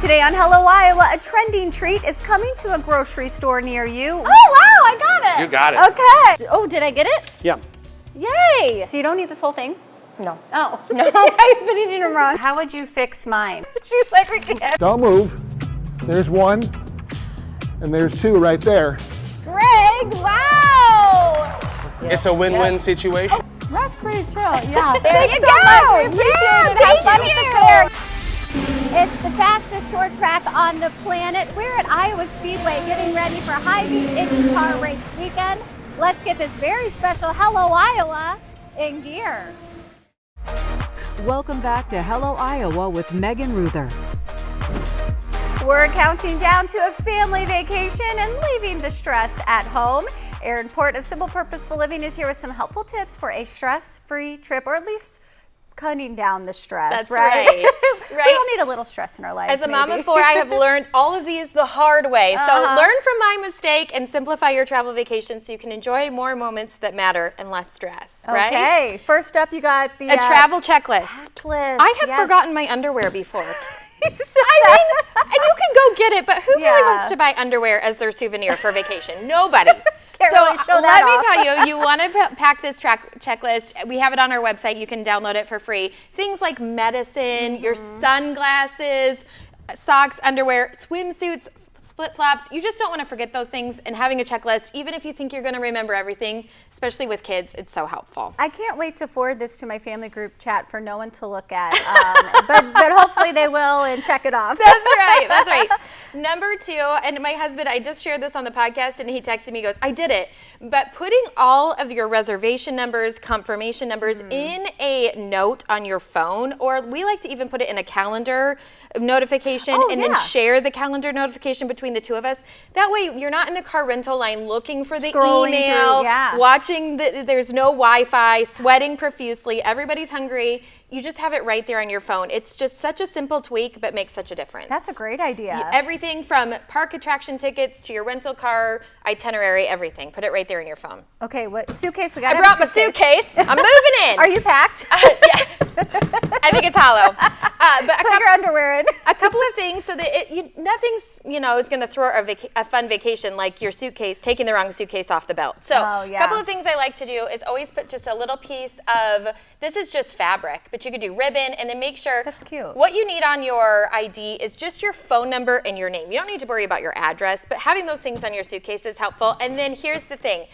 Today on Hello Iowa, a trending treat is coming to a grocery store near you. Oh, wow, I got it. You got it. Okay. Oh, did I get it? Yeah. Yay. So you don't need this whole thing? No. Oh. No. I've been eating them wrong. How would you fix mine? She's like, we can't. Don't move. There's one, and there's two right there. Greg, wow. It's a win-win situation. That's pretty chill, yeah. There you so go. much. We appreciate it. Have fun with the fair. It's the fastest short track on the planet. We're at Iowa Speedway getting ready for Hy-Vee IndyCar race weekend. Let's get this very special Hello Iowa in gear. Welcome back to Hello Iowa with Megan Reuther. We're counting down to a family vacation and leaving the stress at home. Erin Port of Simple Purposeful Living is here with some helpful tips for a stress-free trip, or at least cutting down the stress. That's right. right. We all need a little stress in our lives. As a mom maybe. of four, I have learned all of these the hard way. So learn from my mistake and simplify your travel vacation so you can enjoy more moments that matter and less stress, right? Okay, first up you got the A travel checklist. checklist. I have Yes. forgotten my underwear before. I mean, and you can go get it, but who really wants to buy underwear as their souvenir for vacation? Nobody. Can't really show that let off. me tell you, you want to pack this checklist. We have it on our website. You can download it for free. Things like medicine, your sunglasses, socks, underwear, swimsuits, flip-flops. You just don't want to forget those things, and having a checklist, even if you think you're going to remember everything, especially with kids, it's so helpful. I can't wait to forward this to my family group chat for no one to look at, but hopefully they will and check it off. That's right. That's right. Number two, and my husband, I just shared this on the podcast, and he texted me, goes, I did it. But putting all of your reservation numbers, confirmation numbers in a note on your phone, or we like to even put it in a calendar notification then share the calendar notification between the two of us. That way you're not in the car rental line looking for the Scrolling email, through, watching there's no Wi-Fi, sweating profusely, everybody's hungry. You just have it right there on your phone. It's just such a simple tweak, but makes such a difference. That's a great idea. Everything from park attraction tickets to your rental car itinerary, everything. Put it right there in your phone. Okay, what suitcase we got? I brought my suitcase. I'm moving in. Are you packed? Yeah. I think it's hollow. But Put your underwear in. a couple of things so that nothing's is going to throw a fun vacation like your suitcase, taking the wrong suitcase off the belt. So a couple of things I like to do is always put just a little piece of, this is just fabric, but you could do ribbon, and then make sure That's cute. What you need on your ID is just your phone number and your name. You don't need to worry about your address, but having those things on your suitcase is helpful. And then here's the thing.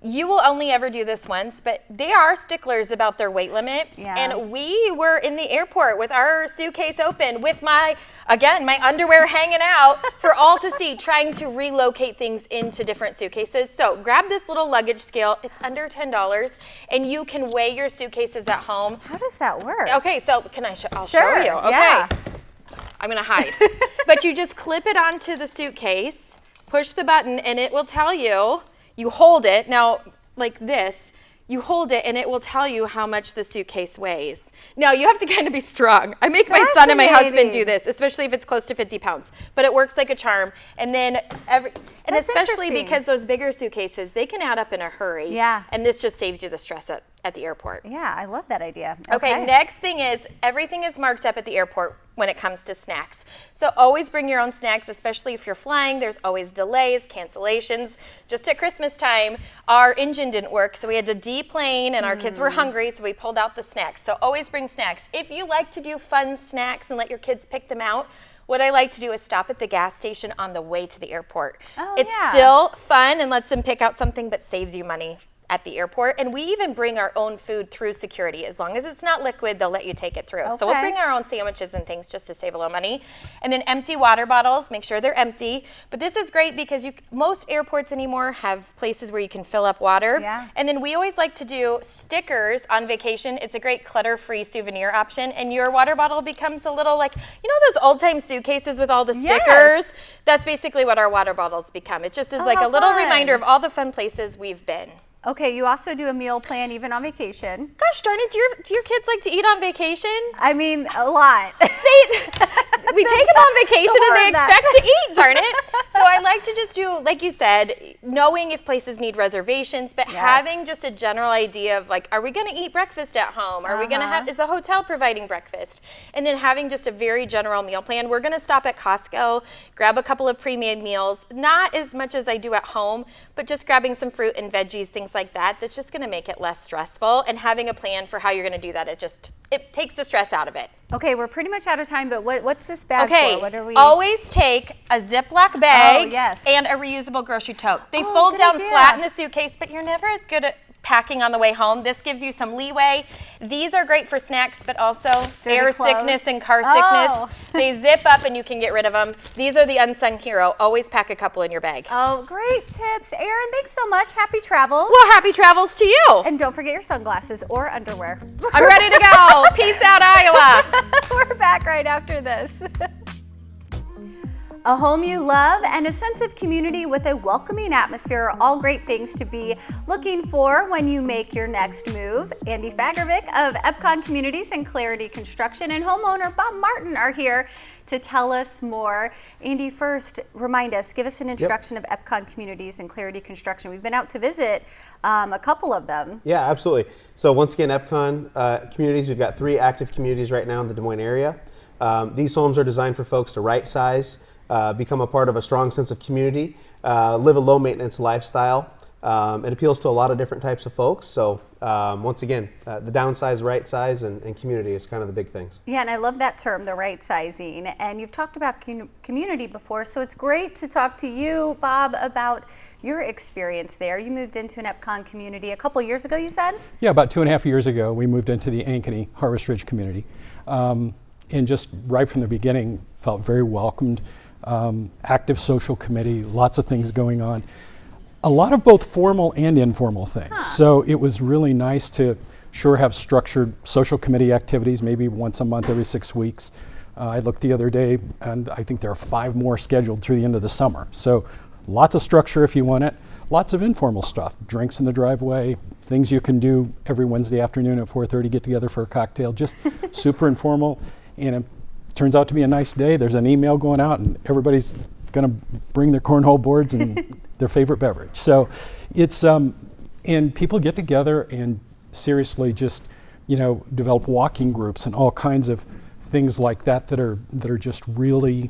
You will only ever do this once, but they are sticklers about their weight limit. Yeah. And we were in the airport with our suitcase open with my underwear hanging out for all to see, trying to relocate things into different suitcases. So grab this little luggage scale. It's under $10, and you can weigh your suitcases at home. How does that work? Okay, so I'll show Sure, you. Okay. yeah. I'm gonna hide. But you just clip it onto the suitcase, push the button, and it will tell you. You hold it, now like this, you hold it and it will tell you how much the suitcase weighs. Now you have to kind of be strong. I make my son and my husband do this, especially if it's close to 50 pounds, but it works like a charm. And then That's especially interesting. because those bigger suitcases, they can add up in a hurry. Yeah. And this just saves you the stress at the airport. Yeah, I love that idea. Okay, next thing is everything is marked up at the airport when it comes to snacks. So always bring your own snacks, especially if you're flying. There's always delays, cancellations. Just at Christmas time, our engine didn't work, so we had to deplane, and our kids were hungry, so we pulled out the snacks. So always bring snacks. If you like to do fun snacks and let your kids pick them out, what I like to do is stop at the gas station on the way to the airport. It's still fun and lets them pick out something, but saves you money at the airport. And we even bring our own food through security. As long as it's not liquid, they'll let you take it through. So we'll bring our own sandwiches and things just to save a little money. And then empty water bottles, make sure they're empty. But this is great because most airports anymore have places where you can fill up water. Yeah. And then we always like to do stickers on vacation. It's a great clutter-free souvenir option. And your water bottle becomes a little like, those old-time suitcases with all the stickers? Yes. That's basically what our water bottles become. It just is like a little reminder of all the fun places we've been. Okay, you also do a meal plan even on vacation. Gosh darn it, do your kids like to eat on vacation? I mean, a lot. We take them on vacation and they Don't learn expect to eat, darn it. So I like to just do, like you said, knowing if places need reservations, but having just a general idea of like, are we going to eat breakfast at home? Are we going to have, is the hotel providing breakfast? And then having just a very general meal plan. We're going to stop at Costco, grab a couple of pre-made meals, not as much as I do at home, but just grabbing some fruit and veggies, things like that. That's just going to make it less stressful, and having a plan for how you're going to do that. It takes the stress out of it. Okay, we're pretty much out of time, but what's this bag Okay, for? What are we? always take a Ziploc bag yes. and a reusable grocery tote. They Oh, fold good down idea. flat in the suitcase, but you're never as good at packing on the way home. This gives you some leeway. These are great for snacks, but also Dirty air clothes. sickness and car Oh. sickness. They zip up and you can get rid of them. These are the unsung hero. Always pack a couple in your bag. Oh, great tips. Erin, thanks so much. Happy travels. Well, happy travels to you. And don't forget your sunglasses or underwear. I'm ready to go. Peace out, Iowa. We're back right after this. A home you love and a sense of community with a welcoming atmosphere are all great things to be looking for when you make your next move. Andy Fagervik of Epcon Communities and Clarity Construction and homeowner Bob Martin are here to tell us more. Andy, first, remind us, give us an introduction of Epcon Communities and Clarity Construction. We've been out to visit a couple of them. Yeah, absolutely. So once again, Epcon Communities, we've got 3 active communities right now in the Des Moines area. These homes are designed for folks to right size, become a part of a strong sense of community, live a low maintenance lifestyle. It appeals to a lot of different types of folks. So once again, the downsize, right size, and community is kind of the big things. Yeah, and I love that term, the right sizing. And you've talked about community before, so it's great to talk to you, Bob, about your experience there. You moved into an Epcon community a couple years ago, you said? Yeah, about 2.5 years ago, we moved into the Ankeny Harvest Ridge community. And just right from the beginning, felt very welcomed. Active social committee, lots of things going on. A lot of both formal and informal things. So it was really nice to have structured social committee activities, maybe once a month, every 6 weeks. I looked the other day, and I think there are 5 more scheduled through the end of the summer. So lots of structure if you want it. Lots of informal stuff, drinks in the driveway, things you can do every Wednesday afternoon at 4:30, get together for a cocktail, just super informal. And it turns out to be a nice day. There's an email going out, and everybody's going to bring their cornhole boards and their favorite beverage. So it's, and people get together and seriously just, develop walking groups and all kinds of things like that that are just really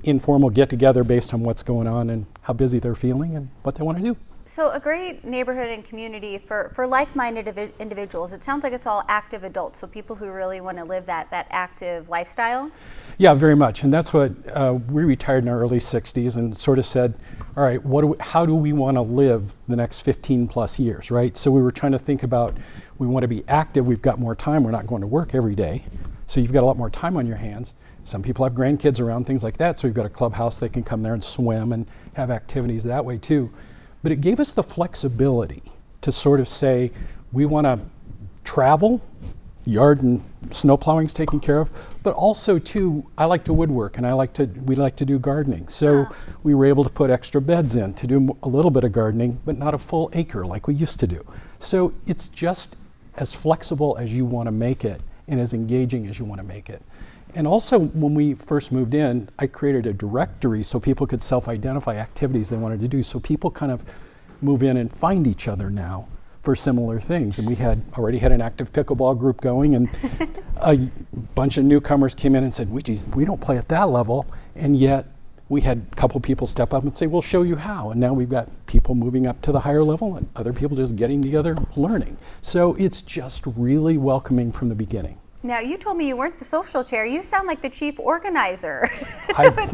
informal get together based on what's going on and how busy they're feeling and what they want to do. So a great neighborhood and community for like-minded individuals. It sounds like it's all active adults, so people who really want to live that active lifestyle. Yeah, very much. And that's what we retired in our early 60s and sort of said, all right, how do we want to live the next 15 plus years, right? So we were trying to think about, we want to be active, we've got more time, we're not going to work every day. So you've got a lot more time on your hands. Some people have grandkids around, things like that. So we've got a clubhouse, they can come there and swim and have activities that way too. But it gave us the flexibility to sort of say, we want to travel, yard and snow plowing's taken care of, but also too, I like to woodwork and we like to do gardening. So we were able to put extra beds in to do a little bit of gardening, but not a full acre like we used to do. So it's just as flexible as you want to make it and as engaging as you want to make it. And also, when we first moved in, I created a directory so people could self-identify activities they wanted to do. So people kind of move in and find each other now for similar things. And we already had an active pickleball group going, and a bunch of newcomers came in and said, geez, we don't play at that level. And yet we had a couple people step up and say, we'll show you how. And now we've got people moving up to the higher level and other people just getting together, learning. So it's just really welcoming from the beginning. Now, you told me you weren't the social chair. You sound like the chief organizer.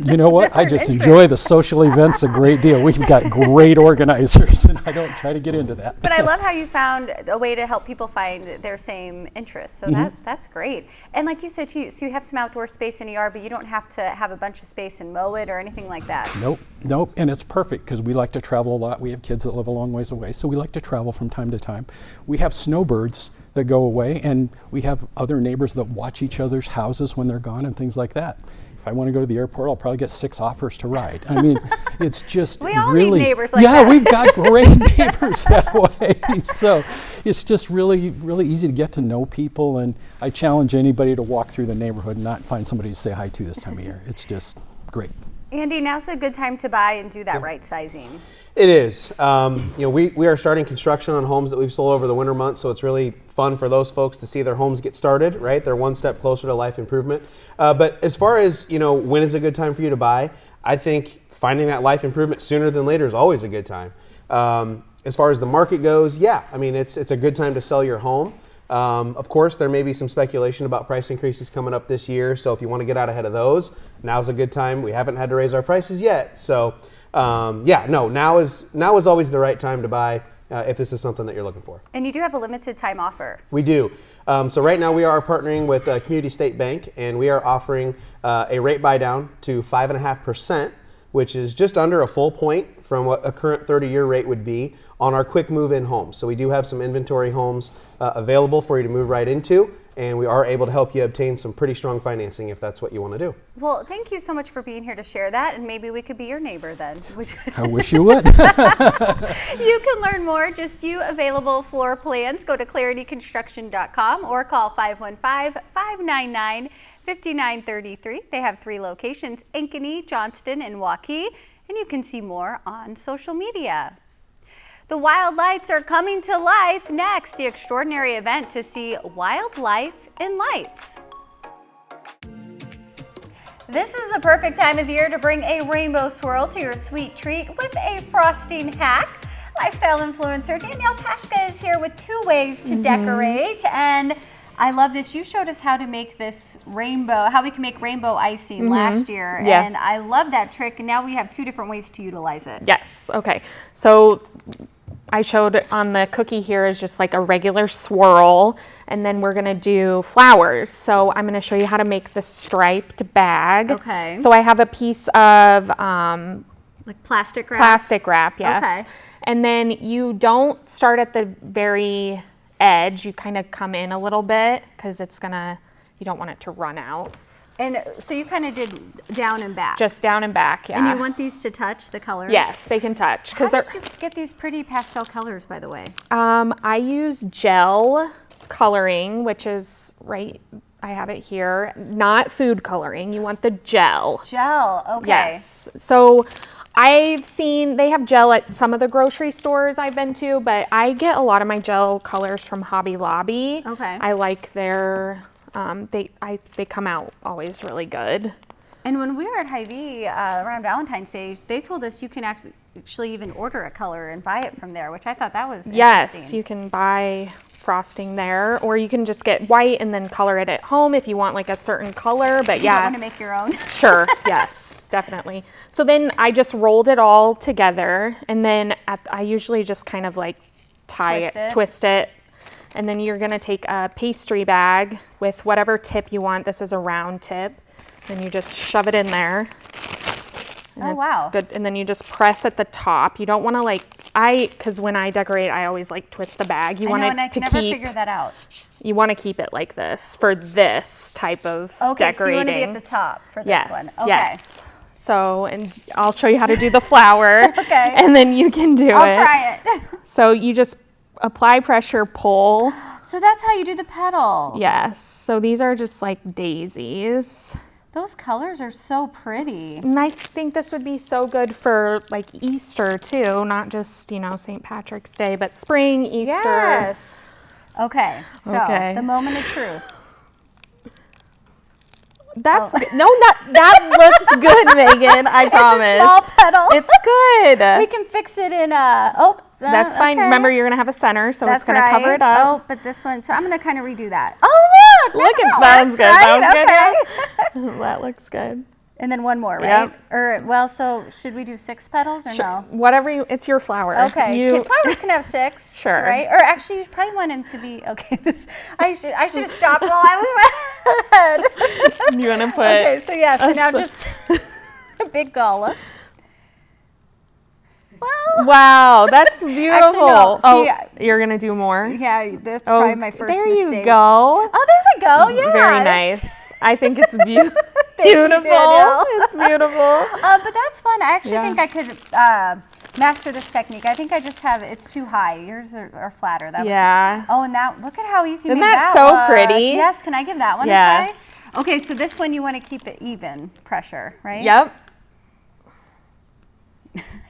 You know what? I just enjoy the social events a great deal. We've got great organizers, and I don't try to get into that. But I love how you found a way to help people find their same interests. So that's great. And like you said, too, so you have some outdoor space in the yard, but you don't have to have a bunch of space and mow it or anything like that. Nope. And it's perfect because we like to travel a lot. We have kids that live a long ways away, so we like to travel from time to time. We have snowbirds that go away, and we have other neighbors that watch each other's houses when they're gone and things like that. If I want to go to the airport, I'll probably get 6 offers to ride. I mean, it's just we all really, need neighbors like that. Yeah, we've got great neighbors that way. So it's just really, really easy to get to know people, and I challenge anybody to walk through the neighborhood and not find somebody to say hi to this time of year. It's just great. Andy, now's a good time to buy and do that right sizing. It is. We are starting construction on homes that we've sold over the winter months, so it's really fun for those folks to see their homes get started, right? They're one step closer to life improvement. But as far as, when is a good time for you to buy, I think finding that life improvement sooner than later is always a good time. As far as the market goes, yeah, I mean, it's a good time to sell your home. Of course, there may be some speculation about price increases coming up this year, so if you want to get out ahead of those, now's a good time. We haven't had to raise our prices yet, so now is always the right time to buy if this is something that you're looking for. And you do have a limited time offer. We do. So right now we are partnering with Community State Bank, and we are offering a rate buy down to 5.5%, which is just under a full point from what a current 30-year rate would be on our quick move-in homes. So we do have some inventory homes available for you to move right into, and we are able to help you obtain some pretty strong financing if that's what you want to do. Well, thank you so much for being here to share that, and maybe we could be your neighbor then. I wish you would. You can learn more, just view available floor plans. Go to clarityconstruction.com or call 515-599-5933. They have 3 locations, Ankeny, Johnston, and Waukee, and you can see more on social media. The wild lights are coming to life next, the extraordinary event to see wildlife in lights. This is the perfect time of year to bring a rainbow swirl to your sweet treat with a frosting hack. Lifestyle influencer Danielle Pashka is here with 2 ways to decorate, and I love this. You showed us how to make this rainbow, how we can make rainbow icing last year, and I love that trick, and now we have 2 different ways to utilize it. Yes, okay. So I showed on the cookie here is just like a regular swirl, and then we're gonna do flowers. So I'm gonna show you how to make the striped bag. Okay. So I have a piece of Like plastic wrap? plastic wrap, yes. Okay. And then you don't start at the very edge. You kind of come in a little bit because you don't want it to run out. And so you kind of did down and back. Just down and back, yeah. And you want these to touch the colors? Yes, they can touch. How did you get these pretty pastel colors, by the way? I use gel coloring, which is I have it here. Not food coloring. You want the gel. Gel, okay. Yes. So I've seen they have gel at some of the grocery stores I've been to, but I get a lot of my gel colors from Hobby Lobby. Okay. I like their they come out always really good. And when we were at Hy-Vee around Valentine's Day, they told us you can actually even order a color and buy it from there, which I thought that was interesting. Yes, you can buy frosting there, or you can just get white and then color it at home if you want like a certain color. But You don't want to make your own? Sure, yes, definitely. So then I just rolled it all together, and then I usually just kind of like twist it. And then you're gonna take a pastry bag with whatever tip you want. This is a round tip. Then you just shove it in there. Oh, wow. Good. And then you just press at the top. You don't wanna because when I decorate, I always like twist the bag. You want and I can never figure that out. You wanna keep it like this for this type of decorating. Okay, so you wanna be at the top for this one. Okay. Yes. So, and I'll show you how to do the flower. Okay. And then you can do I'll try it. So you just apply pressure, pull. So that's how you do the petal. Yes. So these are just like daisies. Those colors are so pretty. And I think this would be so good for like Easter too, not just, St. Patrick's Day, but spring, Easter. Yes. Okay, so the moment of truth. That's good. That looks good, Megan. I promise. It's a small petal. It's good. We can fix it in that's fine. Okay. Remember, you're gonna have a center, so That's it's gonna cover it up. Oh, but this one, so I'm gonna kind of redo that. Oh, Look at that sounds works, good. right? Sounds good. That looks good. And then one more, right? Yep. Or so should we do 6 petals or no? Whatever it's your flower. Okay. Flowers can have 6. Sure. Right? Or actually, you probably want them to be I should have stopped while I was ahead. You want to put? Okay. So yeah. So now just a big gala. Well, wow, that's beautiful. Actually, no. See, You're gonna do more? Yeah, that's probably my first there mistake. There you go. Oh, there we go. Yeah. Very nice. I think it's beautiful. Beautiful. It's beautiful. But that's fun. I actually think I could master this technique. I think I just have it's too high. Yours are flatter. That was, oh, and that look at how easy you Isn't made that. Isn't that so pretty? Yes. Can I give that one a try? Okay, so this one you want to keep it even pressure, right? Yep.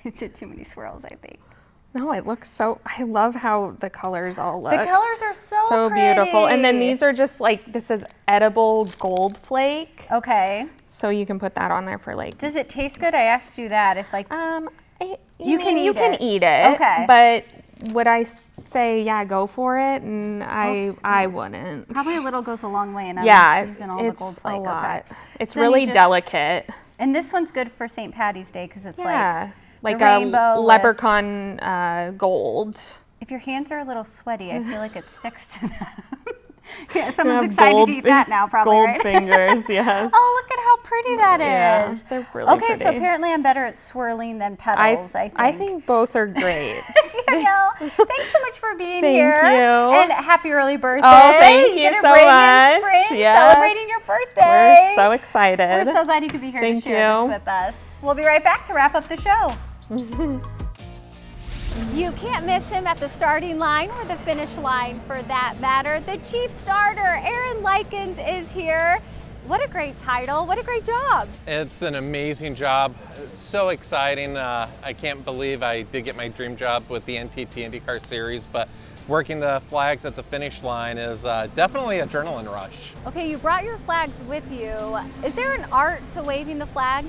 I did too many swirls, I think. No, it looks so, I love how the colors all look. The colors are so pretty. Beautiful. And then these are just like, this is edible gold flake. Okay. So you can put that on there for like. Does it taste good? I asked you that. If like. You can eat it. Okay. But would I say, yeah, go for it? And I wouldn't. Probably a little goes a long way, and I'm using all the gold flake. A lot. Okay. It's So really delicate. And this one's good for St. Patty's Day because it's like the rainbow a leprechaun gold. If your hands are a little sweaty, I feel like it sticks to them. Yeah, someone's excited to eat that now, probably, gold right? fingers, yes. Oh, look at how pretty that is. Yeah, they're really okay, pretty. so apparently I'm better at swirling than petals, I think. I think both are great. Danielle, thanks so much for being Thank here. you. And happy early birthday. Oh, thank you get a so ring much. in spring, Yes. celebrating your birthday. We're so excited. We're so glad you could be here to Thank share you. this with us. We'll be right back to wrap up the show. You can't miss him at the starting line or the finish line for that matter. The chief starter, Aaron Likens, is here. What a great title. What a great job. It's an amazing job. It's so exciting. I can't believe I did get my dream job with the NTT IndyCar Series, but working the flags at the finish line is definitely adrenaline rush. Okay, you brought your flags with you. Is there an art to waving the flag?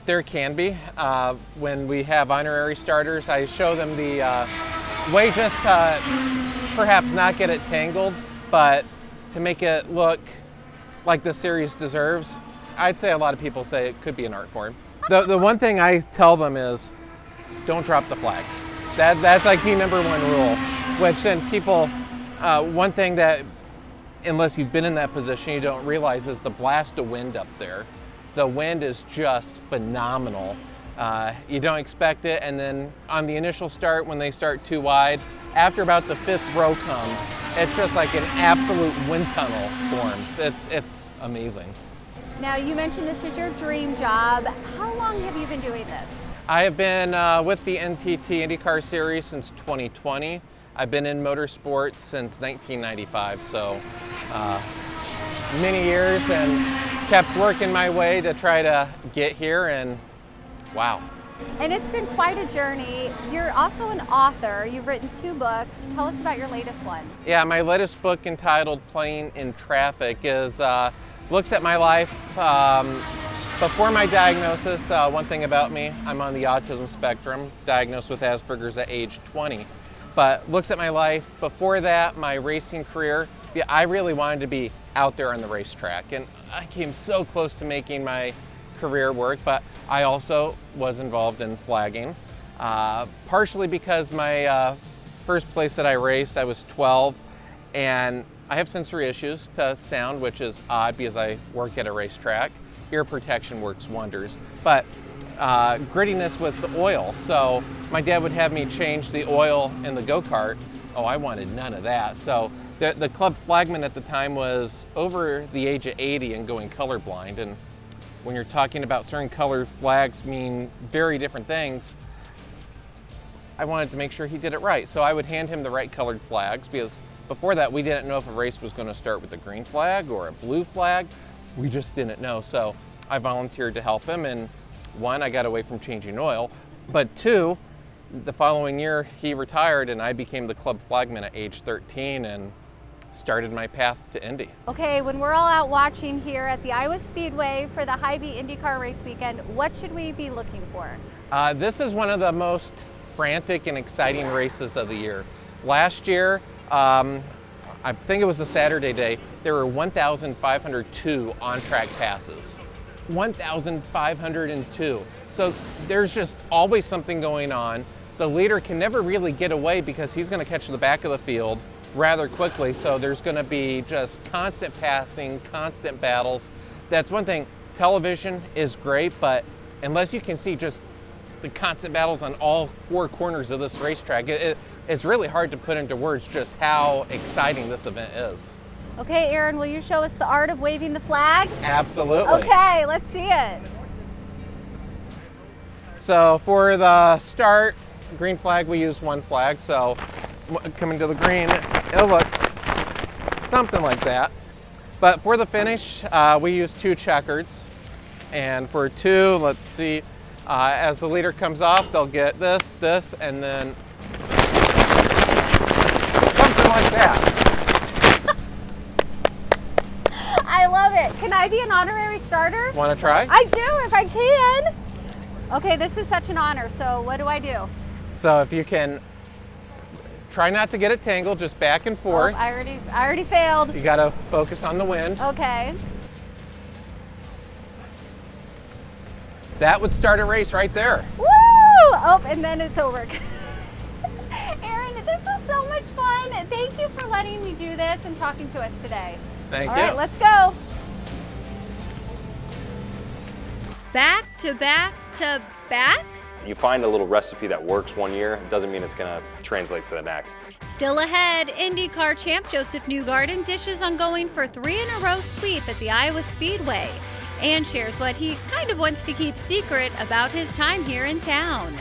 There can be. When we have honorary starters, I show them the way just to perhaps not get it tangled, but to make it look like the series deserves. I'd say a lot of people say it could be an art form. The one thing I tell them is, don't drop the flag. That's like the number one rule, which then people, one thing that, unless you've been in that position, you don't realize is the blast of wind up there. The wind is just phenomenal. You don't expect it, and then on the initial start, when they start too wide, after about the fifth row comes, it's just like an absolute wind tunnel forms. It's amazing. Now, you mentioned this is your dream job. How long have you been doing this? I have been with the NTT IndyCar Series since 2020. I've been in motorsports since 1995, so many years, and kept working my way to try to get here, and wow. And it's been quite a journey. You're also an author. You've written 2 books. Tell us about your latest one. Yeah, my latest book, entitled Playing in Traffic, is looks at my life before my diagnosis. One thing about me, I'm on the autism spectrum, diagnosed with Asperger's at age 20. But looks at my life before that, my racing career. Yeah, I really wanted to be out there on the racetrack, and I came so close to making my career work, but I also was involved in flagging, partially because my first place that I raced, I was 12, and I have sensory issues to sound, which is odd because I work at a racetrack. Ear protection works wonders, but grittiness with the oil. So my dad would have me change the oil in the go-kart. Oh, I wanted none of that. So the club flagman at the time was over the age of 80 and going colorblind. And when you're talking about certain colored flags mean very different things, I wanted to make sure he did it right. So I would hand him the right colored flags, because before that we didn't know if a race was going to start with a green flag or a blue flag. We just didn't know. So I volunteered to help him, and 1, I got away from changing oil, but 2, the following year he retired and I became the club flagman at age 13 and started my path to Indy. Okay, when we're all out watching here at the Iowa Speedway for the Hy-Vee IndyCar race weekend, what should we be looking for? This is one of the most frantic and exciting races of the year. Last year, I think it was a Saturday day, there were 1,502 on-track passes. 1,502. So there's just always something going on. The leader can never really get away because he's going to catch the back of the field rather quickly. So there's going to be just constant passing, constant battles. That's one thing. Television is great, but unless you can see just the constant battles on all 4 corners of this racetrack, it's really hard to put into words just how exciting this event is. Okay, Aaron, will you show us the art of waving the flag? Absolutely. Okay, let's see it. So for the start, green flag, we use 1 flag. So coming to the green, it'll look something like that. But for the finish, we use 2 checkers. And for 2, let's see, As the leader comes off, they'll get this, this, and then something like that. I love it. Can I be an honorary starter? Want to try? I do, if I can. Okay, this is such an honor, so what do I do? So if you can, try not to get it tangled, just back and forth. Oh, I already failed. You gotta focus on the wind. Okay. That would start a race right there. Woo! Oh, and then it's over. Aaron, this was so much fun. Thank you for letting me do this and talking to us today. Thank All you. right, let's go. Back to back to back? You find a little recipe that works one year, it doesn't mean it's going to translate to the next. Still ahead, IndyCar champ Joseph Newgarden dishes on going for 3-in-a-row sweep at the Iowa Speedway and shares what he kind of wants to keep secret about his time here in town.